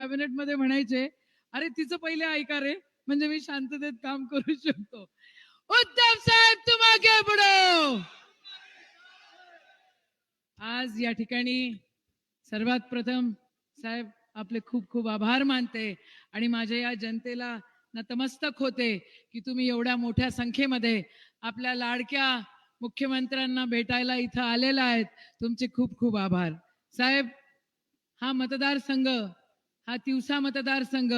Cabinet मध्ये म्हणायचे, अरे तिचं पहिले ऐका रे, म्हणजे मी शांततेत काम करू शकतो. उद्धव साहेब तुम आगे बढ़ो. आज या ठिकाणी सर्वात प्रथम साहेब आपले खूप खूप आभार मानते आणि माझ्या या जनतेला नतमस्तक होते की तुम्ही एवढ्या मोठ्या संख्येमध्ये आपल्या लाडक्या मुख्यमंत्र्यांना भेटायला इथं आलेला आहेत. तुमचे खूप खूप आभार साहेब. हा मतदारसंघ, हा तिवसा मतदारसंघ,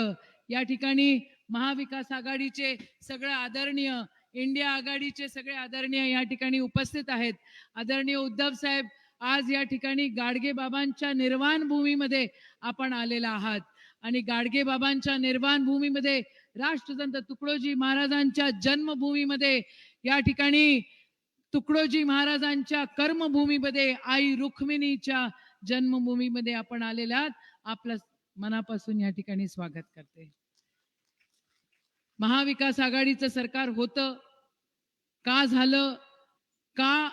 या ठिकाणी महाविकास आघाडीचे सगळे आदरणीय, इंडिया आघाडीचे सगळे आदरणीय या ठिकाणी उपस्थित आहेत. आदरणीय उद्धव साहेब, आज या ठिकाणी गाडगे बाबांच्या निर्वाण भूमीमध्ये आपण आलेला आहात आणि गाडगे बाबांच्या निर्वाण भूमीमध्ये, राष्ट्रसंत तुकडोजी महाराजांच्या जन्मभूमीमध्ये, या ठिकाणी तुकडोजी महाराजांच्या कर्मभूमीमध्ये, आई रुक्मिणीच्या जन्मभूमीमध्ये आपण आलेले आहात. आपलं मनापासून या ठिकाणी स्वागत करते. महाविकास आघाडीचं सरकार होतं, का झालं, का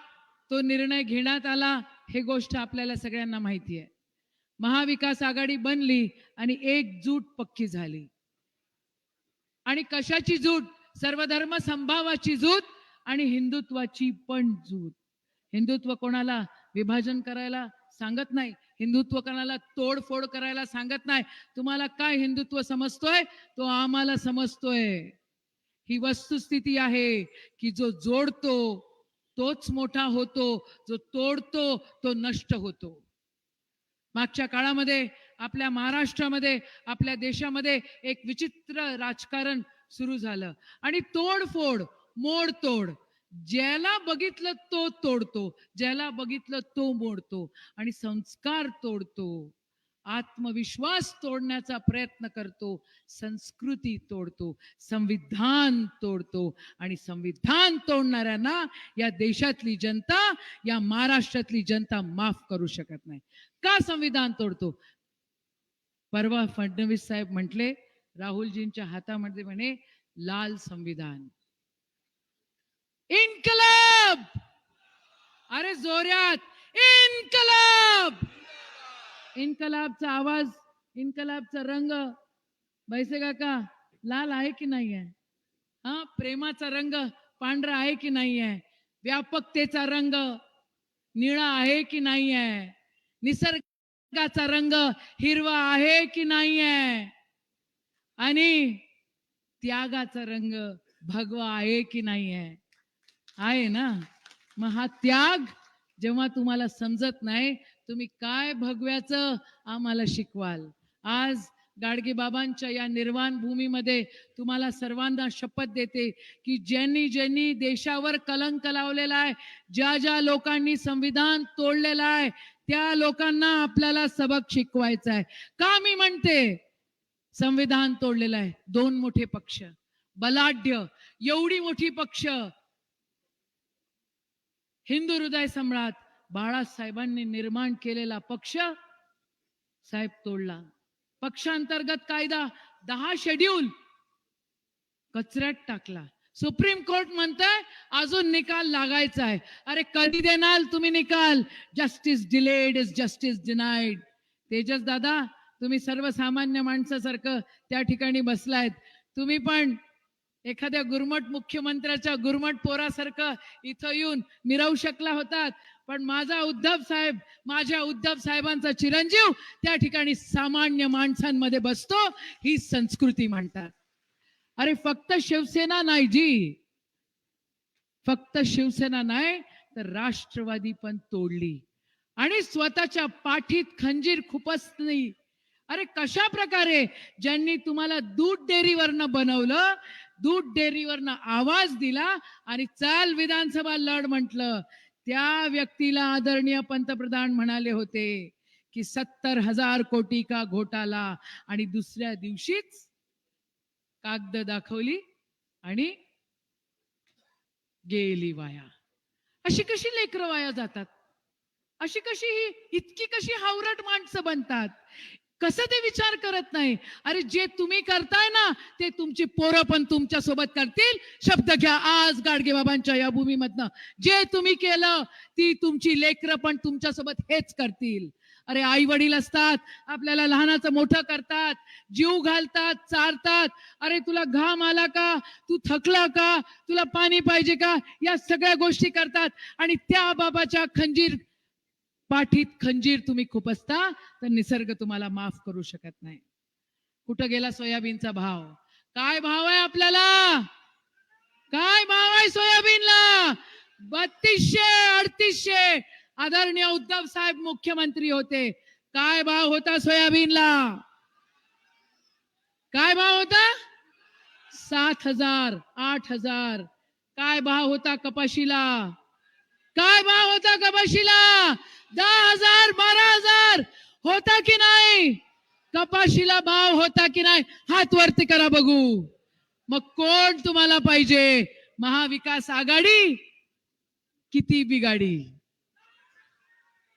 तो निर्णय घेण्यात आला, हे गोष्ट आपल्याला सगळ्यांना माहिती आहे. महाविकास आघाडी बनली आणि एकजूट पक्की झाली. आणि कशाची जूट? सर्वधर्म समभावाची जूट आणि हिंदुत्वाची पण जूट. हिंदुत्व कोणाला विभाजन करायला सांगत नाही, हिंदुत्व कोणाला तोडफोड करायला सांगत नाही. तुम्हाला काय हिंदुत्व समजतोय तो आम्हाला समजतोय. ही वस्तुस्थिती आहे की जो जोडतो तोच मोठा होतो, जो तोडतो तो नष्ट होतो. मागच्या काळामध्ये आपल्या महाराष्ट्रामध्ये, आपल्या देशामध्ये एक विचित्र राजकारण सुरू झालं आणि तोडफोड, मोडतोड, ज्याला बघितलं तो तोडतो, ज्याला बघितलं तो मोडतो आणि संस्कार तोडतो, आत्मविश्वास तोडण्याचा प्रयत्न करतो, संस्कृती तोडतो, संविधान तोडतो आणि संविधान तोडणाऱ्यांना या देशातली जनता, या महाराष्ट्रातली जनता माफ करू शकत नाही. का संविधान तोडतो? परवा फडणवीस साहेब म्हटले, राहुलजींच्या हातामध्ये म्हणे लाल संविधान. इन्कलाब, अरे जोरात इन्कलाब. इन्कलाबचा आवाज, इन्कलाबचा रंग, बैसे काका लाल आहे की नाही आहे? हा, प्रेमाचा रंग पांढरा आहे की नाही आहे? व्यापकतेचा रंग निळा आहे की नाही आहे? निसर्गाचा रंग हिरवा आहे की नाही आहे? आणि त्यागाचा रंग भगवा आहे की नाही आहे? आहे ना? मग हा त्याग जेव्हा तुम्हाला समजत नाही, तुम्ही काय भगव्याचं आम्हाला शिकवाल. आज गाडगे बाबांच्या या निर्वाण भूमीमध्ये तुम्हाला सर्वांना शपथ देते की ज्यांनी ज्यांनी देशावर कलंक लावलेला आहे, ज्या ज्या लोकांनी संविधान तोडलेलं आहे, त्या लोकांना आपल्याला सबक शिकवायचा आहे. का मी म्हणते संविधान तोडलेलं आहे? दोन मोठे पक्ष, बलाढ्य, एवढी मोठी पक्ष, हिंदू हृदय सम्राट बाळासाहेबांनी निर्माण केलेला पक्ष साहेब तोडला. पक्षांतर्गत कायदा 10 शेड्यूल कचऱ्यात टाकला. सुप्रीम कोर्ट म्हणतंय अजून निकाल लागायचा आहे. अरे कधी देणार तुम्ही निकाल? Justice delayed is justice denied. Tejas दादा, तुम्ही सर्वसामान्य माणसासारखं त्या ठिकाणी बसलायत. तुम्ही पण एखाद्या गुरमट मुख्यमंत्र्याच्या गुरमट पोरासारखं इथं येऊन मिरवू शकला होतात, पण माझा उद्धव साहेब, माझ्या उद्धव साहेबांचा चिरंजीव त्या ठिकाणी सामान्य माणसांमध्ये बसतो. ही संस्कृती म्हणतात. अरे फक्त शिवसेना नाही जी, फक्त शिवसेना नाही तर राष्ट्रवादी पण तोडली आणि स्वतःच्या पाठीत खंजीर खुपसली. अरे कशा प्रकारे ज्यांनी तुम्हाला दूध डेअरीवरनं बनवलं, दूध डेअरीवरनं आवाज दिला आणि चाल विधानसभा लढ म्हटलं, त्या व्यक्तीला आदरणीय पंतप्रधान म्हणाले होते की 70,000 कोटी का घोटाला, आणि दुसऱ्या दिवशीच कागद दाखवली आणि गेली वाया. अशी कशी लेकरं वाया जातात? अशी कशी ही इतकी कशी हावरट माणसं बनतात? कसं ते विचार करत नाही? अरे जे तुम्ही करताय ना ते तुमची पोरं पण तुमच्या सोबत करतील. शब्द घ्या आज गाडगे बाबांच्या या भूमीमधनं, जे तुम्ही केलं ती तुमची लेकरं पण तुमच्या सोबत हेच करतील. अरे आई वडील असतात, आपल्याला लहानाचं मोठं करतात, जीव घालतात, चारतात. अरे तुला घाम आला का, तू थकला का, तुला पाणी पाहिजे का, या सगळ्या गोष्टी करतात. आणि त्या बाबाच्या पाठीत खंजीर तुम्ही खुपसता तर निसर्ग तुम्हाला माफ करू शकत नाही. कुठं गेला सोयाबीनचा भाव? काय भाव आहे आपल्याला? काय भाव आहे सोयाबीनला? 3200-3800. आदरणीय उद्धव साहेब मुख्यमंत्री होते, काय भाव होता सोयाबीनला? काय भाव होता? 7,000, 8,000. काय भाव होता कपाशीला? काय भाव होता कपाशीला? 10,000, 12,000 होता की नाही? कपाशीला भाव होता की नाही? हात वरती करा बघू. मग कोण तुम्हाला पाहिजे? महाविकास आघाडी किती बिगाडी?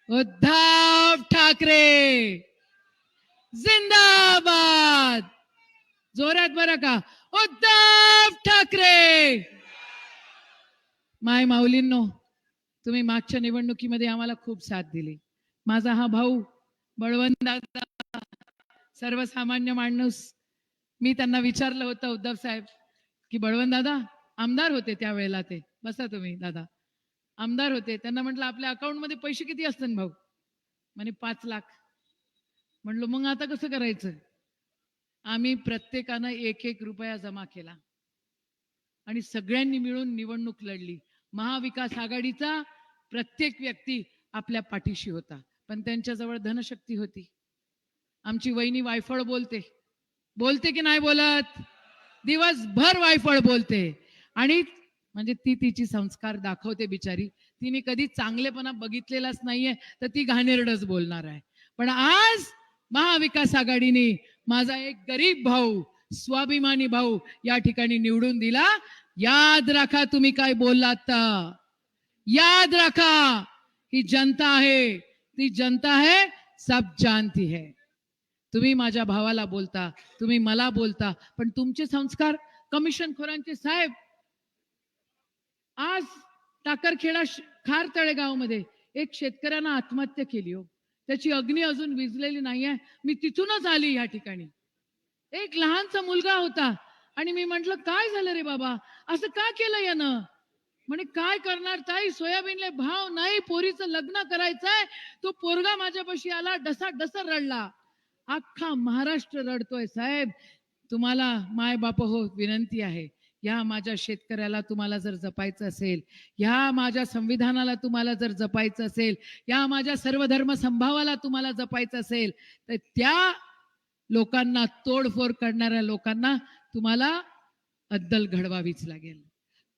उद्धव ठाकरे जिंदाबाद. जोरात बरं का, उद्धव ठाकरे. माय माऊलींनो, तुम्ही मागच्या निवडणुकीमध्ये आम्हाला खूप साथ दिली. माझा हा भाऊ बळवंत दादा, सर्वसामान्य माणूस. मी त्यांना विचारलं होतं, उद्धव साहेब, की बळवंत दादा आमदार होते त्यावेळेला, ते बसा तुम्ही दादा, आमदार होते, त्यांना म्हटलं आपल्या अकाउंटमध्ये पैसे किती असतात भाऊ? म्हणे 5 लाख. म्हणलो मग आता कसं करायचं? आम्ही प्रत्येकानं 1-1 रुपया जमा केला आणि सगळ्यांनी मिळून निवडणूक लढली. महाविकास आघाडीचा प्रत्येक व्यक्ती आपल्या पाठीशी होता, पण त्यांच्याजवळ धनशक्ती होती. आमची वहिनी वायफळ बोलते की नाही बोलत? दिवसभर वायफळ बोलते. आणि म्हणजे ती तिची संस्कार दाखवते बिचारी. तिने कधी चांगलेपणा बघितलेलाच नाहीये, तर ती घाणेरडच बोलणार आहे. पण आज महाविकास आघाडीने माझा एक गरीब भाऊ, स्वाभिमानी भाऊ या ठिकाणी निवडून दिला. याद राखा तुम्ही काय बोललात, याद राखा. ही जनता आहे, ती जनता है, सब जानती है. तुम्ही माझ्या भावाला बोलता, तुम्ही मला बोलता, पण तुमचे संस्कार कमिशन खोरांचे. साहेब, आज टाकरखेडा खार तळेगाव मध्ये एक शेतकऱ्यानं आत्महत्या केली हो. त्याची अग्नी अजून विझलेली नाहीये. मी तिथूनच आली या ठिकाणी. एक लहानसा मुलगा होता आणि मी म्हंटल काय झालं रे बाबा, असं का केलं यानं? म्हणे काय करणार ताई, सोयाबीनले भाव नाही, पोरीचं लग्न करायचंय. तो पोरगा माझ्यापाशी आला, डसा रडला. अख्खा महाराष्ट्र रडतोय. साहेब, तुम्हाला माय बाप हो विनंती आहे, या माझ्या शेतकऱ्याला तुम्हाला जर जपायचं असेल, या माझ्या संविधानाला तुम्हाला जर जपायचं असेल, या माझ्या सर्वधर्म संभावाला तुम्हाला जपायचं असेल, तर त्या लोकांना, तोडफोड करणाऱ्या लोकांना तुम्हाला अद्दल घडवावीच लागेल.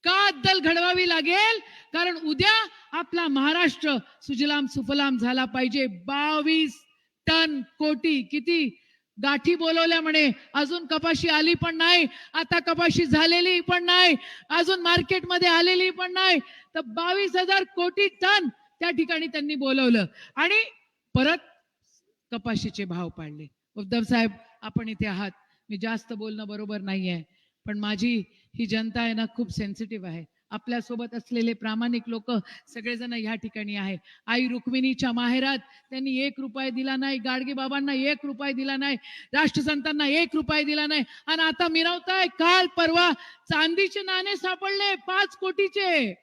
का अद्दल घडवावी लागेल? कारण उद्या आपला महाराष्ट्र सुजलाम सुफलाम झाला पाहिजे. 22 टन कोटी किती गाठी बोलवल्या म्हणे, अजून कपाशी आली पण नाही, आता कपाशी झालेली पण नाही, अजून मार्केटमध्ये आलेली पण नाही, तर 22,000 कोटी टन त्या ठिकाणी त्यांनी बोलवलं आणि परत कपाशीचे भाव पाडले. उद्धव साहेब, आपण इथे आहात, मी जास्त बोलणं बरोबर नाहीये, पण माझी ही जनता आहे ना, खूप सेन्सिटिव्ह आहे. आपल्यासोबत असलेले प्रामाणिक लोक सगळेजण या ठिकाणी आहे. आई रुक्मिणीच्या माहेरात त्यांनी 1 रुपया दिला नाही, गाडगे बाबांना 1 रुपया दिला नाही, राष्ट्रसंतांना 1 रुपया दिला नाही, आणि आता मिरवताय. काल परवा चांदीचे नाणे सापडले, 5 कोटीचे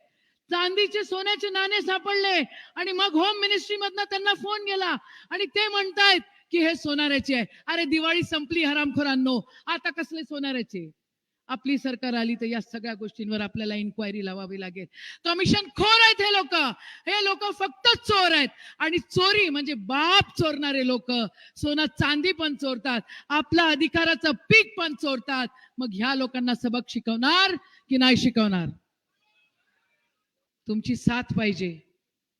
चांदीचे, सोन्याचे नाणे सापडले, आणि मग होम मिनिस्ट्री मधनं त्यांना फोन गेला आणि ते म्हणतायत की हे सोनाराचे आहे. अरे दिवाळी संपली हरामखोरांनो, आता कसले सोनाराचे? आपली सरकार आली तर या सगळ्या गोष्टींवर आपल्याला इन्क्वायरी लावावी लागेल. कमिशन खोर आहेत हे लोक फक्त चोर आहेत, आणि चोरी म्हणजे बाप चोरणारे लोक सोना चांदी पण चोरतात, आपला अधिकाराचं पीक पण चोरतात. मग ह्या लोकांना सबक शिकवणार की नाही शिकवणार? तुमची साथ पाहिजे,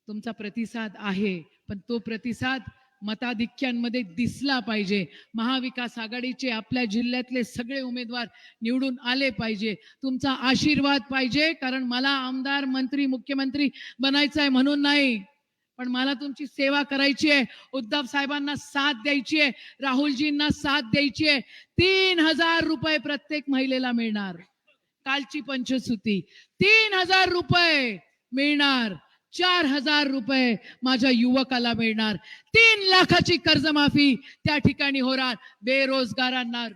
तुमचा प्रतिसाद आहे, पण तो प्रतिसाद मताधिक्यांमध्ये दिसला पाहिजे. महाविकास आघाडीचे आपल्या जिल्ह्यातले सगळे उमेदवार निवडून आले पाहिजे. तुमचा आशीर्वाद पाहिजे, कारण मला आमदार, मंत्री, मुख्यमंत्री बनायचं आहे म्हणून नाही, पण मला तुमची सेवा करायची आहे. उद्धव साहेबांना साथ द्यायची आहे, राहुलजींना साथ द्यायची आहे. 3,000 रुपये प्रत्येक महिलेला मिळणार. कालची पंचसूती 3,000 रुपये मिळणार. 4,000 रुपये माझ्या युवकाला मिळणार, 3 लाखाची कर्जमाफी त्या ठिकाणी होणार, बेरोजगारांना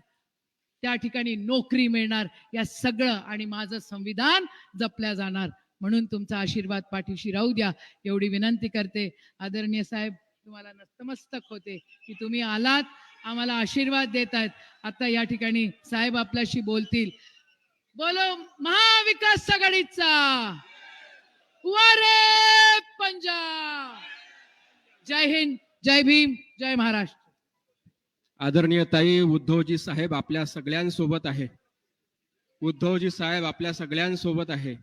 त्या ठिकाणी नोकरी मिळणार, या सगळं आणि माझं संविधान जपल्या जाणार. म्हणून तुमचा आशीर्वाद पाठीशी राहू द्या एवढी विनंती करते. आदरणीय साहेब, तुम्हाला नतमस्तक होते की तुम्ही आलात, आम्हाला आशीर्वाद देत आहेत. आता या ठिकाणी साहेब आपल्याशी बोलतील. बोलो महाविकास आघाडीचा वारे पंजाब. जय हिंद, जय भीम, जय महाराष्ट्र. आदरणीय ताई, उद्धवजी साहेब आपल्या सगळ्यांसोबत आहे. उद्धवजी साहेब आपल्या सगळ्यांसोबत आहे.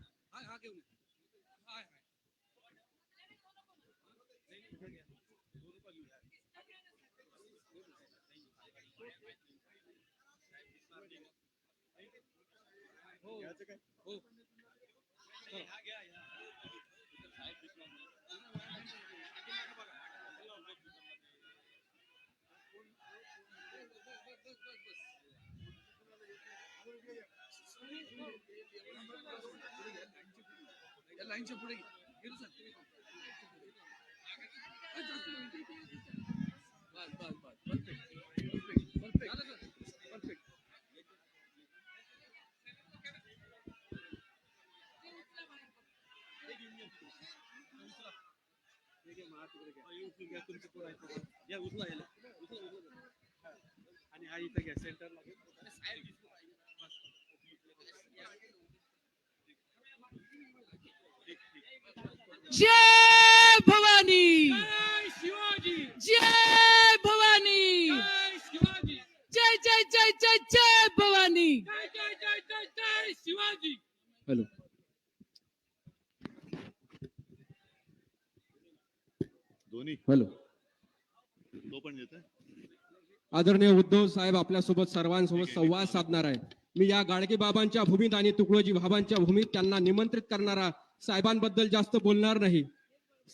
जय भवानी, शिवाजी, जय भवानी, शिवाजी, जय जय जय जय जय भवानी. जय जय जय जय जय शिवाजी. हॅलो. दोन्ही हॅलो. तो पण येतोय. आदरणीय उद्धव साहेब आपल्यासोबत सर्वांसोबत संवाद साधणार आहे. मी या गाडगे बाबांच्या भूमीत आणि तुकडोजी बाबांच्या भूमीत त्यांना निमंत्रित करणारा साहेबांबद्दल जास्त बोलणार नाही.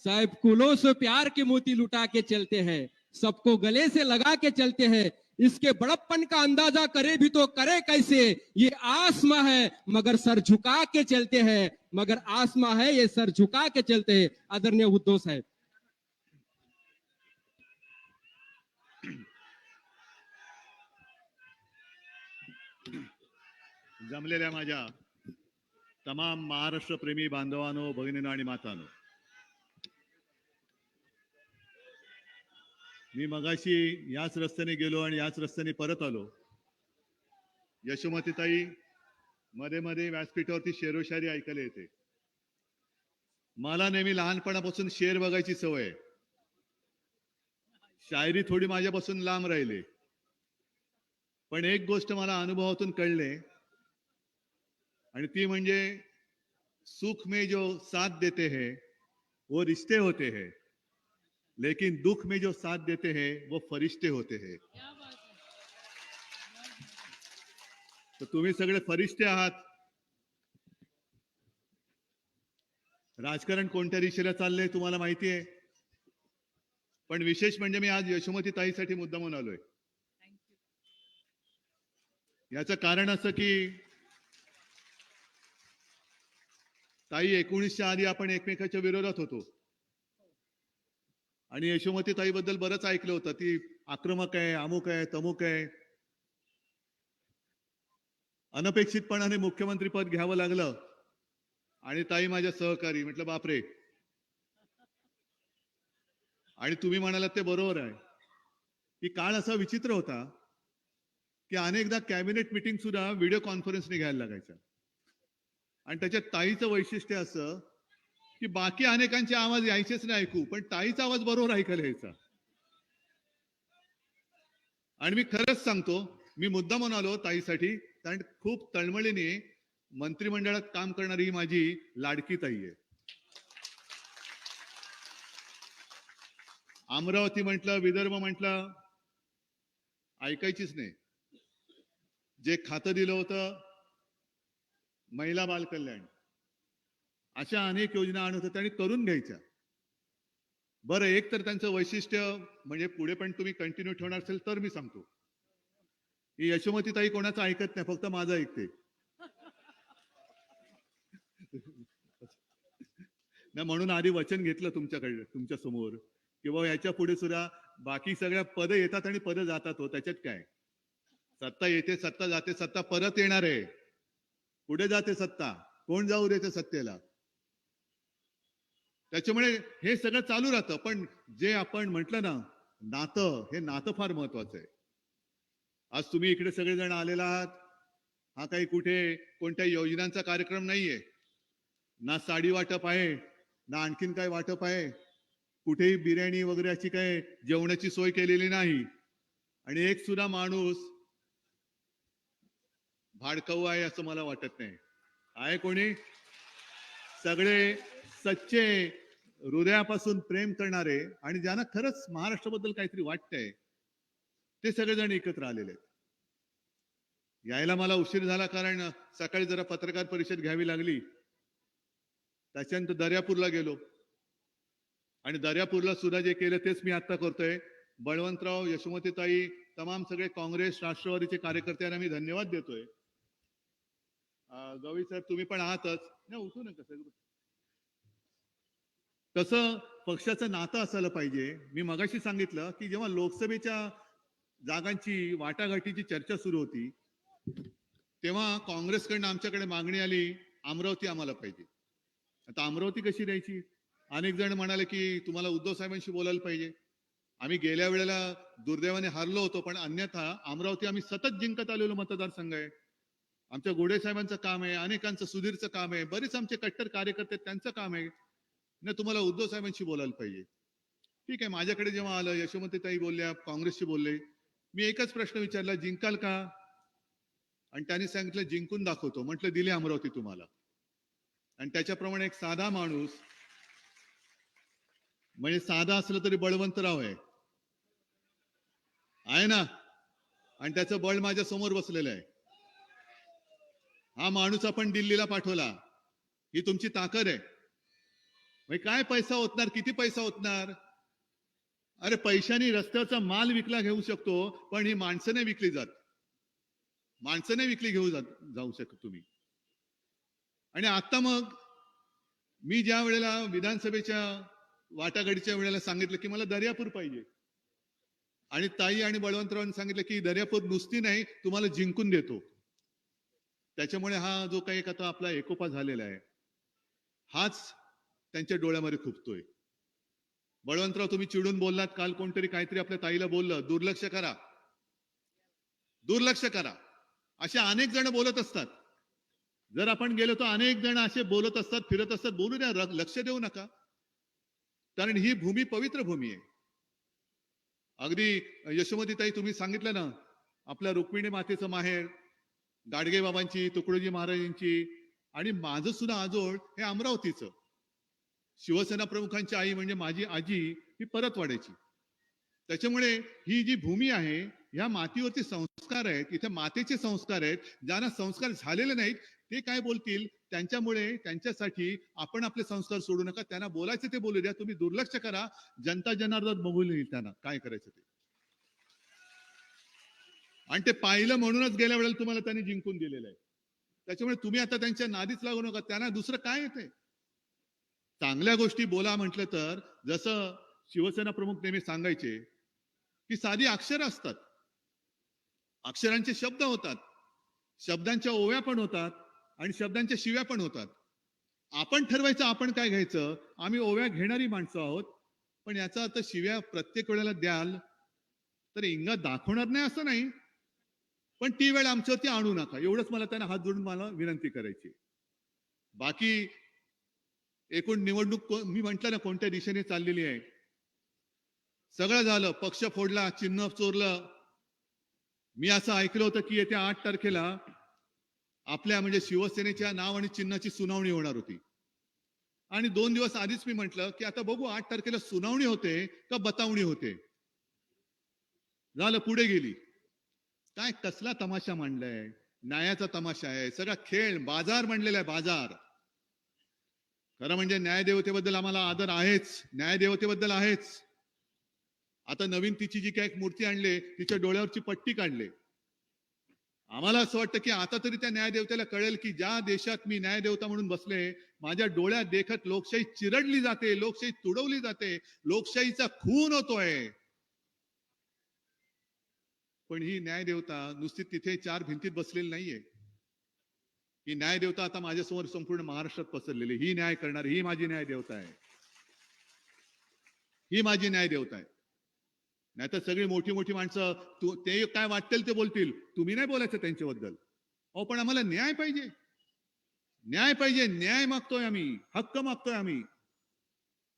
साहेब कुलों से प्यार के मोती लुटा के चलते हैं, सबको गले से लगा के चलते हैं. इसके बड़प्पन का अंदाजा करे भी तो करे कैसे, ये आसमां है मगर सर झुका के चलते हैं, मगर आसमां है ये सर झुका के चलते हैं. आदरणीय उद्धव साहेब. जमलेल्या माझ्या तमाम महाराष्ट्र प्रेमी बांधवांनो, भगिनींनो आणि मातांनो, मी मगाशी याच रस्त्याने गेलो आणि याच रस्त्याने परत आलो. यशोमतीताई मध्ये मध्ये व्यासपीठावरती शेरोशायरी ऐकायला येते. मला नेहमी लहानपणापासून शेर बघायची सवय आहे. शायरी थोडी माझ्यापासून लांब राहिली, पण एक गोष्ट मला अनुभवातून कळले आणि ती म्हणजे सुख में जो साथ देते हैं वो रिश्ते होते हैं, लेकिन दुख में जो साथ देते हैं वो फरिश्ते होते हैं. तर तुम्ही सगळे फरिश्ते आहात. राजकारण कोणत्या दिशेला चाललंय तुम्हाला माहिती आहे, पण विशेष म्हणजे मी आज यशोमती ताईसाठी मुद्दामून आलोय. याचं कारण असं की ताई 19च्या आधी आपण एकमेकाच्या विरोधात होतो आणि यशोमती ताईबद्दल बरंच ऐकलं होतं. ती आक्रमक आहे, अमुक आहे, तमुक आहे. अनपेक्षितपणाने मुख्यमंत्री पद घ्यावं लागलं आणि ताई माझ्या सहकारी. म्हटलं बापरे. आणि तुम्ही म्हणालात ते बरोबर आहे की काळ असा विचित्र होता की अनेकदा कॅबिनेट मीटिंग सुद्धा व्हिडिओ कॉन्फरन्सने घ्यायला लागायचा. आणि त्याच्यात ताईचं वैशिष्ट्य असं की बाकी अनेकांचे आवाज यायचेच नाही ऐकू, पण ताईचा आवाज बरोबर ऐकायला यायचा. आणि मी खरंच सांगतो, मी मुद्दा म्हणून आलो ताईसाठी, कारण खूप तळमळीने मंत्रिमंडळात काम करणारी ही माझी लाडकी ताई आहे. अमरावती म्हटलं, विदर्भ म्हटलं, ऐकायचीच नाही. जे खातं दिलं होतं महिला बाल कल्याण, अशा अनेक योजना आणत होत्या आणि करून घ्यायच्या. बरं, एक तर त्यांचं वैशिष्ट्य म्हणजे पुढे पण तुम्ही कंटिन्यू ठेवणार असेल तर मी सांगतो की यशोमती ताई कोणाचं ऐकत नाही, फक्त माझं ऐकते. नाही म्हणून आधी वचन घेतलं तुमच्याकडे, तुमच्या समोर, की बाबा याच्या पुढे सुद्धा बाकी सगळ्या पद येतात आणि पद जातात हो, त्याच्यात काय. सत्ता येते, सत्ता जाते, सत्ता परत येणार आहे. पुढे जाते सत्ता, कोण जाऊ देते सत्तेला. त्याच्यामुळे हे सगळं चालू राहतं. पण जे आपण म्हटलं ना, नातं, हे नातं फार महत्वाचं आहे. आज तुम्ही इकडे सगळेजण आलेला आहात, हा काही कुठे कोणत्या योजनांचा कार्यक्रम नाहीये. ना साडी वाटप आहे, ना आणखीन काय वाटप आहे. कुठेही बिर्याणी वगैरे अशी काय जेवणाची सोय केलेली नाही. आणि एक सुद्धा माणूस भाडकाऊ आहे असं मला वाटत नाही. आहे कोणी? सगळे सच्चे, हृदयापासून प्रेम करणारे आणि ज्यांना खरंच महाराष्ट्राबद्दल काहीतरी वाटतंय, ते सगळेजण एकत्र आलेले आहेत. यायला मला उशीर झाला कारण सकाळी जरा पत्रकार परिषद घ्यावी लागली. त्याच्यानंतर दर्यापूरला गेलो आणि दर्यापूरला सुद्धा जे केलं तेच मी आता करतोय. बळवंतराव, यशोमतीताई, तमाम सगळे काँग्रेस राष्ट्रवादीचे कार्यकर्त्यांना मी धन्यवाद देतोय. गवळी साहेब तुम्ही पण आहातच. नाही उठू नका सगळं. कसं पक्षाचं नातं असायला पाहिजे. मी मगाशी सांगितलं की जेव्हा लोकसभेच्या जागांची वाटाघाटीची चर्चा सुरू होती, तेव्हा काँग्रेसकडनं आमच्याकडे मागणी आली, अमरावती आम्हाला पाहिजे. आता अमरावती कशी द्यायची? अनेक जण म्हणाले की तुम्हाला उद्धव साहेबांशी बोलायला पाहिजे. आम्ही गेल्या वेळेला दुर्दैवाने हारलो होतो, पण अन्यथा अमरावती आम्ही सतत जिंकत आलेलो मतदारसंघ आहे. आमच्या गोडे साहेबांचं काम आहे, अनेकांचं सुधीरचं काम आहे, बरेच आमचे कट्टर कार्यकर्ते त्यांचं काम आहे. ना तुम्हाला उद्धव साहेबांशी बोलायला पाहिजे. ठीक आहे, माझ्याकडे जेव्हा आलं, यशोमतीताई बोलल्या, काँग्रेसशी बोलले, मी एकच प्रश्न विचारला, जिंकाल का? आणि त्यांनी सांगितलं जिंकून दाखवतो. म्हटलं दिली अमरावती तुम्हाला. आणि त्याच्याप्रमाणे एक साधा माणूस, म्हणजे साधा असलं तरी बळवंतराव आहे ना, आणि त्याचं बळ माझ्या समोर बसलेलं आहे. हा माणूस आपण दिल्लीला पाठवला, ही तुमची ताकद आहे. म्हणजे काय पैसा होतणार, किती पैसा होतणार? अरे पैशाने रस्त्याचा माल विकला घेऊ शकतो, पण ही माणसं नाही विकली जात. माणसं नाही विकली जाऊ शकत तुम्ही. आणि आता मग मी ज्या वेळेला विधानसभेच्या वाटाघाटीच्या वेळेला सांगितलं की मला दर्यापूर पाहिजे, आणि ताई आणि बळवंतरावांनी सांगितलं की दर्यापूर नुसती नाही, तुम्हाला जिंकून देतो. त्याच्यामुळे हा जो काही आता आपला एकोपा झालेला आहे, हाच त्यांच्या डोळ्यामध्ये खुपतोय. बळवंतराव तुम्ही चिडून बोललात काल, कोणतरी काहीतरी आपल्या ताईला बोललं, दुर्लक्ष करा, दुर्लक्ष करा. असे अनेक जण बोलत असतात. जर आपण गेलो तर अनेक जण असे बोलत असतात, फिरत असतात. बोलू द्या, लक्ष देऊ नका, कारण ही भूमी पवित्र भूमी आहे. अगदी यशोमतीताई तुम्ही सांगितलं ना, आपल्या रुक्मिणी मातेचं माहेर, गाडगे बाबांची, तुकडोजी महाराजांची, आणि माझं सुद्धा आजोळ हे अमरावतीचं. शिवसेना प्रमुखांची आई म्हणजे माझी आजी ही परतवाड्याची. त्याच्यामुळे ही जी भूमी आहे, ह्या मातीवरती संस्कार आहेत, इथे मातेचे संस्कार आहेत. ज्यांना संस्कार झालेले नाहीत ते काय बोलतील, त्यांच्यामुळे त्यांच्यासाठी आपण आपले संस्कार सोडू नका. त्यांना बोलायचं ते बोलू द्या, तुम्ही दुर्लक्ष करा. जनता जनार्दन बघून येईल त्यांना काय करायचं ते. आणि ते पाहिलं म्हणूनच गेल्या वेळेला तुम्हाला त्यांनी जिंकून दिलेलं आहे. त्याच्यामुळे तुम्ही आता त्यांच्या नादीच लागू नका. त्यांना दुसरं काय येते? चांगल्या गोष्टी बोला म्हटलं तर, जसं शिवसेना प्रमुख नेहमी सांगायचे की साधी अक्षर असतात, अक्षरांचे शब्द होतात, शब्दांच्या ओव्या पण होतात आणि शब्दांच्या शिव्या पण होतात. आपण ठरवायचं आपण काय घ्यायचं. आम्ही ओव्या घेणारी माणसं आहोत, पण याचा अर्थ शिव्या प्रत्येक वेळेला द्याल तर इंगा दाखवणार नाही असं नाही, पण ती वेळ आमच्यावरती आणू नका. एवढंच मला त्यांना हात जोडून मला विनंती करायची. बाकी एकूण निवडणूक मी म्हंटल ना कोणत्या दिशेने चाललेली आहे. सगळं झालं, पक्ष फोडला, चिन्ह चोरलं. मी असं ऐकलं होतं की येत्या 8 तारखेला आपल्या म्हणजे शिवसेनेच्या नाव आणि चिन्हाची सुनावणी होणार होती. आणि 2 दिवस आधीच मी म्हंटल की आता बघू 8 तारखेला सुनावणी होते का बतावणी होते. झालं, पुढे गेली. काय कसला तमाशा मांडलाय, न्यायाचा तमाशा आहे, सगळा खेळ, बाजार मांडलेला आहे, बाजार. खरं म्हणजे न्यायदेवतेबद्दल आम्हाला आदर आहेच, न्यायदेवतेबद्दल आहेच. आता नवीन तिची जी काही मूर्ती आणली, तिच्या डोळ्यावरची पट्टी काढली. आम्हाला असं वाटतं की आता तरी त्या न्यायदेवतेला कळेल की ज्या देशात मी न्यायदेवता म्हणून बसले, माझ्या डोळ्यात देखत लोकशाही चिरडली जाते, लोकशाही तुडवली जाते, लोकशाहीचा खून होतोय. पण ही न्यायदेवता नुसती तिथे चार भिंतीत बसलेली नाहीये. ही न्यायदेवता आता माझ्यासमोर संपूर्ण महाराष्ट्रात पसरलेली. ही न्याय करणारी ही माझी न्यायदेवता आहे. ही माझी न्यायदेवता आहे. नाहीतर सगळी मोठी मोठी माणसं ते काय वाटेल ते बोलतील. तुम्ही नाही बोलायचं त्यांच्याबद्दल. अहो पण आम्हाला न्याय पाहिजे. न्याय पाहिजे. न्याय मागतोय आम्ही. हक्क मागतोय आम्ही.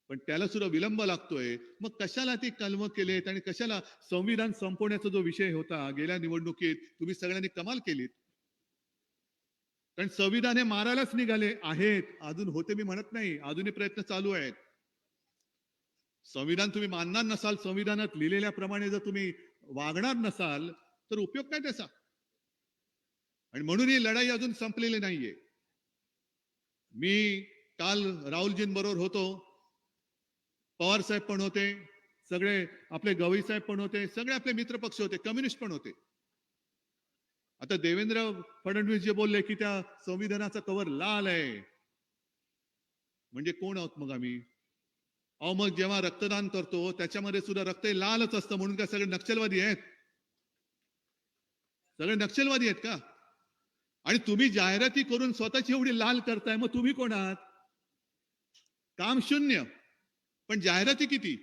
पण त्याला सुद्धा विलंब लागतोय. मग कशाला ती कलम केलेत आणि कशाला संविधान संपवण्याचा जो विषय होता गेल्या निवडणुकीत तुम्ही सगळ्यांनी कमाल केलीत. कारण संविधान हे मारायलाच निघाले आहेत. अजून होते मी म्हणत नाही. अजूनही प्रयत्न चालू आहेत. संविधान तुम्ही मानणार नसाल, संविधानात लिहिलेल्या प्रमाणे जर तुम्ही वागणार नसाल तर उपयोग काय त्याचा? आणि म्हणून ही लढाई अजून संपलेली नाहीये. मी काल राहुलजींबरोबर होतो. पवार साहेब पण होते, सगळे आपले गवई साहेब पण होते, सगळे आपले मित्र पक्ष होते, कम्युनिस्ट पण होते. आता देवेंद्र फडणवीस जे बोलले की त्या संविधानाचा कवर लाल आहे, म्हणजे कोण आहोत मग आम्ही? अहो मग जेव्हा रक्तदान करतो त्याच्यामध्ये सुद्धा रक्त हे लालच असतं म्हणून काय सगळे नक्षलवादी आहेत? सगळे नक्षलवादी आहेत का? आणि तुम्ही जाहिराती करून स्वतःची एवढी लाल करताय, मग तुम्ही कोण आहात? काम शून्य पण जाहिराती किती?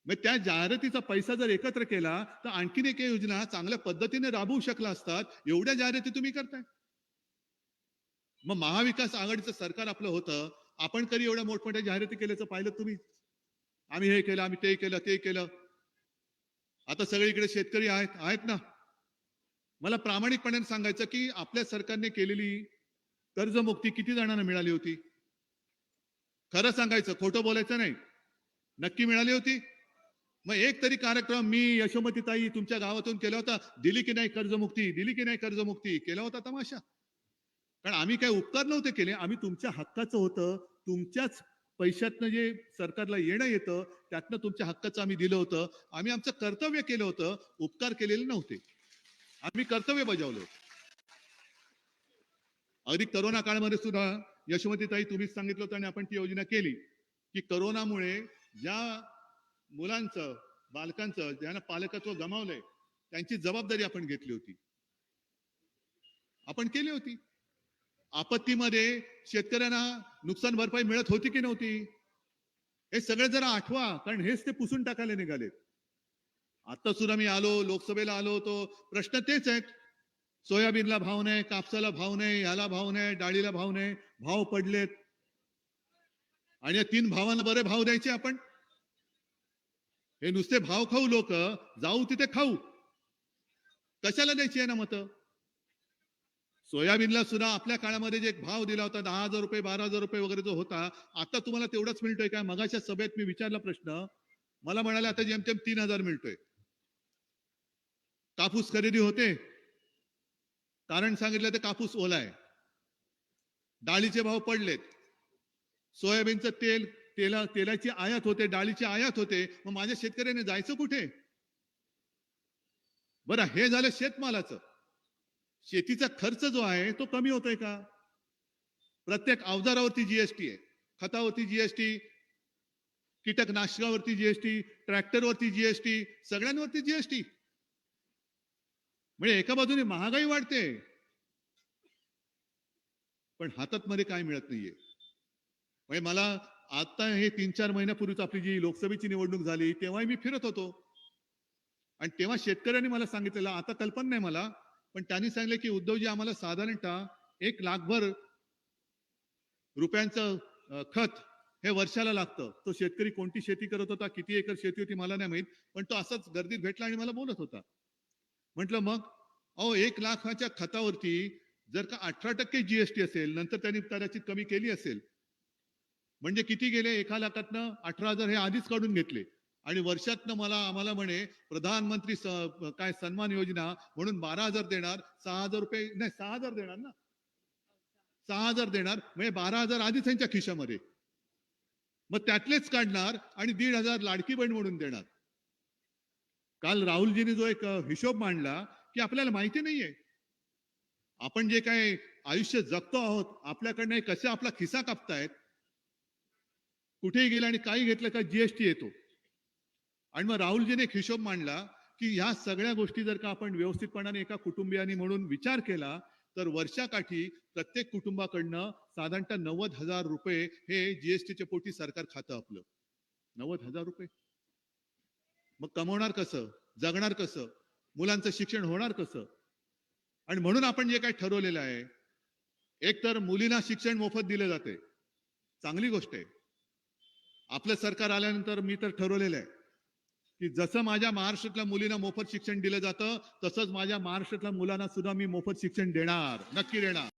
मग त्या जाहिरातीचा पैसा जर एकत्र केला तर आणखीन एक योजना चांगल्या पद्धतीने राबवू शकला असतात. एवढ्या जाहिराती तुम्ही करताय. मग महाविकास आघाडीचं सरकार आपलं होतं, आपण कधी एवढ्या मोठमोठ्या जाहिराती केल्याचं पाहिलं तुम्ही? आम्ही हे केलं, आम्ही ते केलं, ते केलं. आता सगळीकडे शेतकरी आहेत ना. मला प्रामाणिकपणे सांगायचं की आपल्या सरकारने केलेली कर्जमुक्ती किती जणांना मिळाली होती? खरं सांगायचं, खोटं बोलायचं नाही. नक्की मिळाली होती? मग एक तरी कार्यक्रम मी यशोमतीताई तुमच्या गावातून केला होता. दिली की नाही कर्जमुक्ती? दिली की नाही कर्जमुक्ती? केला होता तमाशा. कारण आम्ही काही उपकार नव्हते केले. आम्ही तुमच्या हक्काचं होतं. तुमच्याच पैशातनं जे सरकारला येणं येतं त्यातनं तुमच्या हक्काचं आम्ही दिलं होतं. आम्ही आमचं कर्तव्य केलं होतं. उपकार केलेले नव्हते. आम्ही कर्तव्य बजावलं. अगदी करोना काळामध्ये सुद्धा यशोमतीताई तुम्हीच सांगितलं होतं आणि आपण ती योजना केली की करोनामुळे ज्या मुलांचं बालकांचं ज्यांना पालकत्व गमावलंय त्यांची जबाबदारी आपण घेतली होती. आपण केली होती. आपत्तीमध्ये शेतकऱ्यांना नुकसान भरपाई मिळत होती की नव्हती? हे सगळे जरा आठवा, कारण हेच ते पुसून टाकायला निघालेत. आता सुद्धा मी आलो, लोकसभेला आलो होतो, प्रश्न तेच आहेत. सोयाबीनला भाव नाही, कापसाला भाव नाही, ह्याला भाव नाही, डाळीला भाव नाही, भाव पडलेत. आणि या तीन भावांना बरे भाव द्यायचे आपण. हे नुसते भाव खाऊ लोक, जाऊ तिथे खाऊ. कशाला द्यायची आहे ना मतं? सोयाबीनला सुद्धा आपल्या काळामध्ये जे भाव दिला होता 10,000 रुपये 12,000 रुपये वगैरे जो होता, आता तुम्हाला तेवढाच मिळतोय का? मगाच्या सभेत मी विचारला प्रश्न, मला म्हणाले आता जेमतेम 3,000 मिळतोय. कापूस खरेदी होते, कारण सांगितलं तर कापूस ओला आहे. डाळीचे भाव पडलेत. सोयाबीनचं तेलाची आयात होते, डाळीची आयात होते. मग माझ्या शेतकऱ्याने जायचं कुठे? बरं, हे झालं शेतमालाचं. शेतीचा खर्च जो आहे तो कमी होतोय का? प्रत्येक अवजारावरती जीएसटी आहे, खतावरती जीएसटी, कीटकनाशकावरती जीएसटी, ट्रॅक्टरवरती जीएसटी, सगळ्यांवरती जीएसटी. म्हणजे एका बाजूने महागाई वाढते पण हातात मध्ये काय मिळत नाहीये. म्हणजे मला आता हे 3-4 महिन्यापूर्वीच आपली जी लोकसभेची निवडणूक झाली तेव्हाही मी फिरत होतो आणि तेव्हा शेतकऱ्यांनी मला सांगितलेलं, आता कल्पना नाही मला, पण त्यांनी सांगितलं की उद्धवजी आम्हाला साधारणतः 1 लाखभर रुपयांचं खत हे वर्षाला लागतं. तो शेतकरी कोणती शेती करत होता, किती एकर शेती होती मला नाही माहित, पण तो असाच गर्दीत भेटला आणि मला बोलत होता. म्हटलं मग अहो 1 लाखाच्या खतावरती जर का 18% जीएसटी असेल, नंतर त्यांनी कदाचित कमी केली असेल, म्हणजे किती गेले? 1 लाखातनं 18,000 हे आधीच काढून घेतले आणि वर्षातनं आम्हाला म्हणे प्रधानमंत्री काय सन्मान योजना म्हणून 12,000 देणार, 6,000 रुपये नाही 6,000 देणार ना, 6,000 देणार, म्हणजे 12,000 आधीच त्यांच्या खिशामध्ये. मग त्यातलेच काढणार आणि 1,500 लाडकी बहीण म्हणून देणार. काल राहुलजींनी जो एक हिशोब मांडला की आपल्याला माहिती नाहीये आपण जे काही आयुष्य जगतो आहोत आपल्याकडनं कसे आपला खिसा कापतायत, कुठेही गेला आणि काही घेतलं का जीएसटी येतो. आणि मग राहुलजीने एक हिशोब मांडला की ह्या सगळ्या गोष्टी जर का आपण व्यवस्थितपणाने एका कुटुंबियानी म्हणून विचार केला तर वर्षाकाठी प्रत्येक कुटुंबाकडनं साधारणतः 90,000 रुपये हे जीएसटीच्या पोटी सरकार खातं आपलं. 90,000 रुपये. मग कमवणार कसं, जगणार कसं, मुलांचं शिक्षण होणार कसं? आणि म्हणून आपण जे काही ठरवलेलं आहे, एक तर मुलींना शिक्षण मोफत दिले जाते, चांगली गोष्ट आहे. आपलं सरकार आल्यानंतर मी तर ठरवलेलं आहे की जसं माझ्या महाराष्ट्रातल्या मुलींना मोफत शिक्षण दिलं जातं तसंच माझ्या महाराष्ट्रातल्या मुलांना सुद्धा मी मोफत शिक्षण देणार, नक्की देणार.